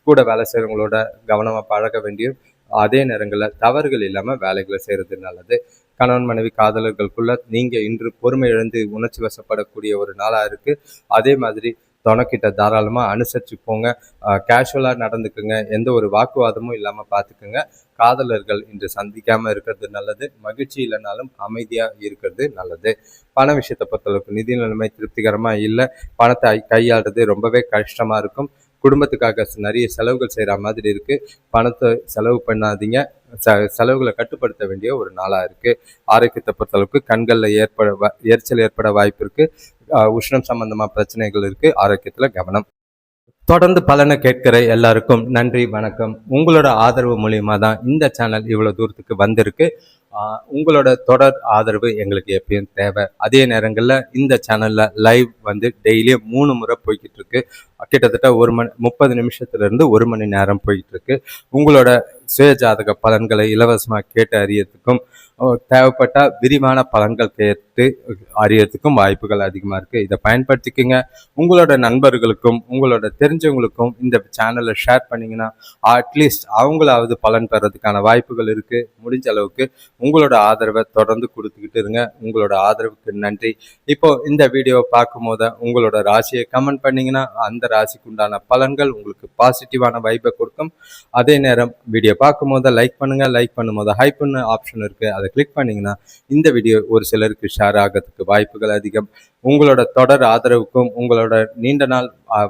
கூட வேலை செய்கிறவங்களோட கவனமாக பழக வேண்டியும், அதே நேரங்களில் தவறுகள் இல்லாமல் வேலைகளை செய்கிறது நல்லது. கணவன் மனைவி காதலர்களுக்குள்ள நீங்கள் இன்று பொறுமை இழந்து உணர்ச்சி வசப்படக்கூடிய ஒரு நாளாக இருக்குது. அதே மாதிரி துணைக்கிட்ட தாராளமாக அனுசரித்து போங்க. கேஷுவலாக நடந்துக்குங்க. எந்த ஒரு வாக்குவாதமும் இல்லாமல் பார்த்துக்குங்க. காதலர்கள் இன்று சந்திக்காமல் இருக்கிறது நல்லது. மகிழ்ச்சி இல்லைனாலும் அமைதியாக இருக்கிறது நல்லது. பண விஷயத்தை பொறுத்தளவுக்கு நிதி நிலைமை திருப்திகரமாக இல்லை. பணத்தை கையாளுறது ரொம்பவே கஷ்டமாக இருக்கும். குடும்பத்துக்காக நிறைய செலவுகள் செய்கிற மாதிரி இருக்குது. பணத்தை செலவு பண்ணாதீங்க. செலவுகளை கட்டுப்படுத்த வேண்டிய ஒரு நாளாக இருக்குது. ஆரோக்கியத்தை பொறுத்தளவுக்கு கண்களில் எரிச்சல் ஏற்பட வாய்ப்பு இருக்குது. உஷ்ணம் சம்பந்தமாக பிரச்சனைகள் இருக்குது. ஆரோக்கியத்தில் கவனம். தொடர்ந்து பலனை கேட்கிற எல்லாருக்கும் நன்றி, வணக்கம். உங்களோட ஆதரவு மூலியமாக தான் இந்த சேனல் இவ்வளோ தூரத்துக்கு வந்திருக்கு. உங்களோட தொடர் ஆதரவு எங்களுக்கு எப்பயும் தேவை. அதே நேரங்களில் இந்த சேனலில் லைவ் டெய்லியும் 3 முறை போய்கிட்டு இருக்கு. கிட்டத்தட்ட 30 நிமிஷத்துலேருந்து 1 மணி நேரம் போய்கிட்டு இருக்கு. உங்களோட சுயஜாதக பலன்களை இலவசமாக கேட்டு அறியறதுக்கும், தேவைப்பட்டால் விரிவான பலன்கள் கேட்டு அறியறதுக்கும் வாய்ப்புகள் அதிகமாக இருக்குது. இதை பயன்படுத்திக்கோங்க. உங்களோட நண்பர்களுக்கும் உங்களோட தெரிஞ்சவங்களுக்கும் இந்த சேனலை ஷேர் பண்ணிங்கன்னா அட்லீஸ்ட் அவங்களாவது பலன் பெறதுக்கான வாய்ப்புகள் இருக்குது. முடிஞ்ச அளவுக்கு உங்களோட ஆதரவை தொடர்ந்து கொடுத்துக்கிட்டு இருங்க. உங்களோட ஆதரவுக்கு நன்றி. இப்போ இந்த வீடியோவை பார்க்கும் போது உங்களோட ராசியை கமெண்ட் பண்ணிங்கன்னா அந்த ராசிக்கு உண்டான பலன்கள் உங்களுக்கு பாசிட்டிவான வைப்பை கொடுக்கும். அதே நேரம் வீடியோ பார்க்கும் போது லைக் பண்ணுங்கள். லைக் பண்ணும்போது ஹைப்னு ஆப்ஷன் இருக்குது, அதை கிளிக் பண்ணிங்கன்னா இந்த வீடியோ ஒரு சிலருக்கு ஷேர் ஆகிறதுக்கு வாய்ப்புகள் அதிகம். உங்களோட தொடர் ஆதரவுக்கும் உங்களோட நீண்ட நாள்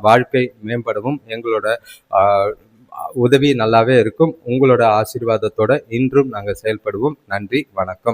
வாழ்க்கை மேம்படவும் எங்களோட உதவி நல்லாவே இருக்கும். உங்களோட ஆசீர்வாதத்தோட இன்றும் நாங்கள் செயல்படுவோம். நன்றி, வணக்கம்.